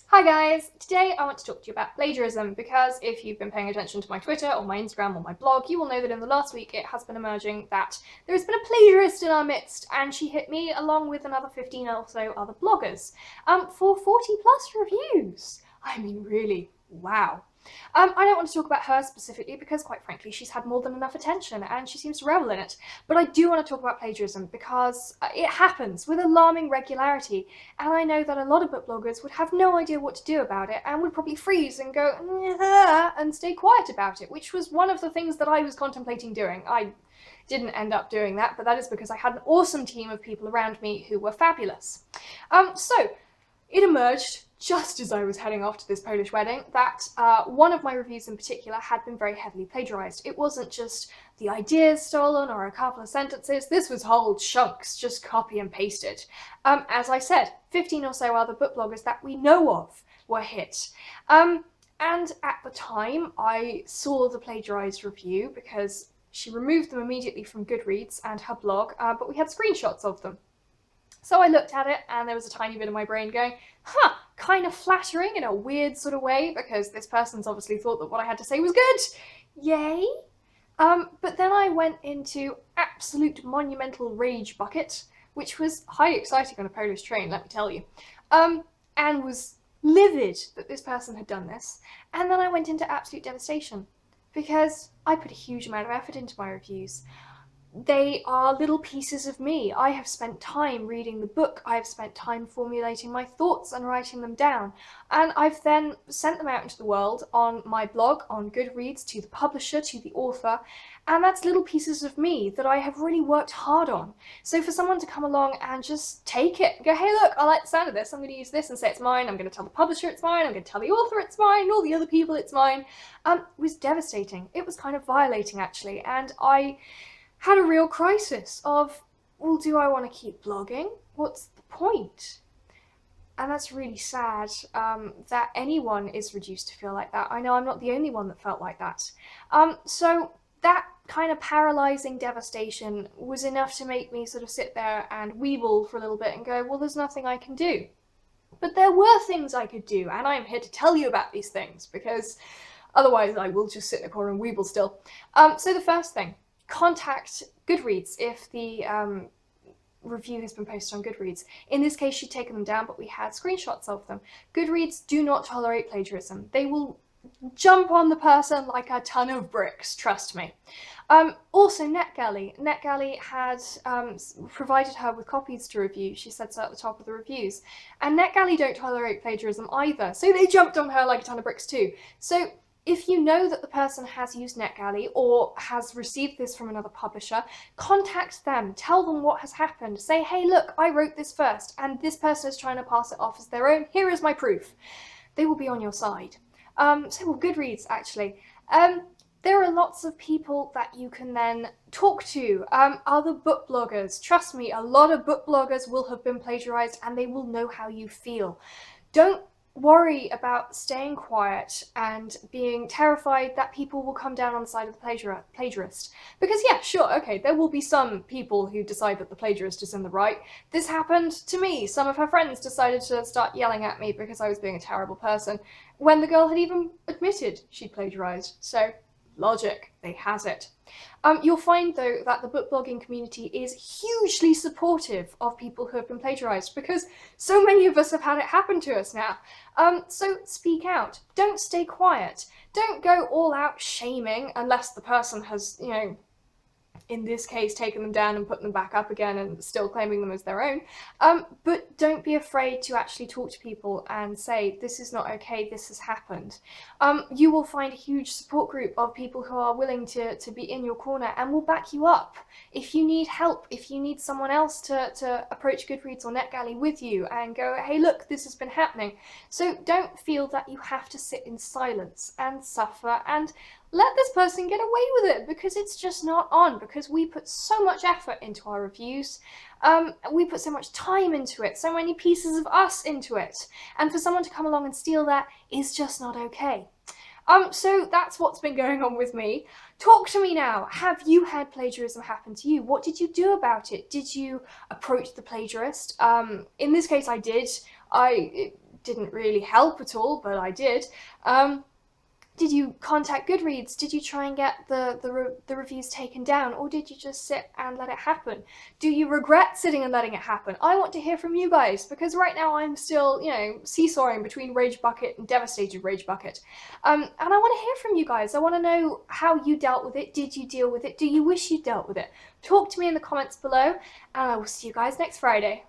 Hi guys! Today I want to talk to you about plagiarism because if you've been paying attention to my Twitter or my Instagram or my blog, you will know that in the last week it has been emerging that there has been a plagiarist in our midst, and she hit me along with another 15 or so other bloggers for 40 plus reviews. I mean, really, wow. I don't want to talk about her specifically because, quite frankly, she's had more than enough attention and she seems to revel in it. But I do want to talk about plagiarism because it happens with alarming regularity, and I know that a lot of book bloggers would have no idea what to do about it and would probably freeze and go and stay quiet about it, which was one of the things that I was contemplating doing. I didn't end up doing that, but that is because I had an awesome team of people around me who were fabulous. So it emerged just as I was heading off to this Polish wedding that one of my reviews in particular had been very heavily plagiarized. It wasn't just the ideas stolen or a couple of sentences, this was whole chunks just copy and pasted. As I said, 15 or so other book bloggers that we know of were hit. And at the time I saw the plagiarized review because she removed them immediately from Goodreads and her blog, but we had screenshots of them. So I looked at it and there was a tiny bit of my brain going, kind of flattering in a weird sort of way because this person's obviously thought that what I had to say was good. Yay! But then I went into absolute monumental rage bucket, which was highly exciting on a Polish train, let me tell you, and was livid that this person had done this. And then I went into absolute devastation because I put a huge amount of effort into my reviews. They are little pieces of me. I have spent time reading the book, I have spent time formulating my thoughts and writing them down, and I've then sent them out into the world on my blog, on Goodreads, to the publisher, to the author, and that's little pieces of me that I have really worked hard on. So for someone to come along and just take it and go, hey look, I like the sound of this, I'm going to use this and say it's mine, I'm going to tell the publisher it's mine, I'm going to tell the author it's mine, and all the other people it's mine, was devastating. It was kind of violating actually, and I had a real crisis of, well, do I want to keep blogging? What's the point? And that's really sad that anyone is reduced to feel like that. I know I'm not the only one that felt like that. So that kind of paralysing devastation was enough to make me sort of sit there and weeble for a little bit and go, well, there's nothing I can do. But there were things I could do, and I'm here to tell you about these things because otherwise I will just sit in a corner and weeble still. So the first thing, contact Goodreads if the review has been posted on Goodreads. In this case, she'd taken them down, but we had screenshots of them. Goodreads do not tolerate plagiarism. They will jump on the person like a ton of bricks, trust me. Also, NetGalley. NetGalley had provided her with copies to review. She said so at the top of the reviews. And NetGalley don't tolerate plagiarism either, so they jumped on her like a ton of bricks too. So if you know that the person has used NetGalley or has received this from another publisher, contact them, tell them what has happened. Say, hey, look, I wrote this first and this person is trying to pass it off as their own. Here is my proof. They will be on your side. So will Goodreads, actually. There are lots of people that you can then talk to, other book bloggers. Trust me, a lot of book bloggers will have been plagiarized and they will know how you feel. Don't worry about staying quiet and being terrified that people will come down on the side of the plagiarist. Because yeah, sure, okay, there will be some people who decide that the plagiarist is in the right. This happened to me. Some of her friends decided to start yelling at me because I was being a terrible person, when the girl had even admitted she'd plagiarized. So, logic, they has it. You'll find though that the book blogging community is hugely supportive of people who have been plagiarized because so many of us have had it happen to us now. So speak out, don't stay quiet, don't go all out shaming unless the person has, you know, in this case, taken them down and put them back up again and still claiming them as their own. But don't be afraid to actually talk to people and say, this is not okay, this has happened. You will find a huge support group of people who are willing to be in your corner and will back you up. If you need help, if you need someone else to approach Goodreads or NetGalley with you and go, hey look, this has been happening. So don't feel that you have to sit in silence and suffer and let this person get away with it, because it's just not on, because we put so much effort into our reviews, we put so much time into it, so many pieces of us into it, and for someone to come along and steal that is just not okay. So that's what's been going on with me. Talk to me now. Have you had plagiarism happen to you? What did you do about it? Did you approach the plagiarist? In this case I did. I didn't really help at all, but I did. Did you contact Goodreads? Did you try and get the reviews taken down, or did you just sit and let it happen? Do you regret sitting and letting it happen? I want to hear from you guys, because right now I'm still, you know, seesawing between Rage Bucket and Devastated Rage Bucket. And I want to hear from you guys. I want to know how you dealt with it. Did you deal with it? Do you wish you dealt with it? Talk to me in the comments below, and I will see you guys next Friday.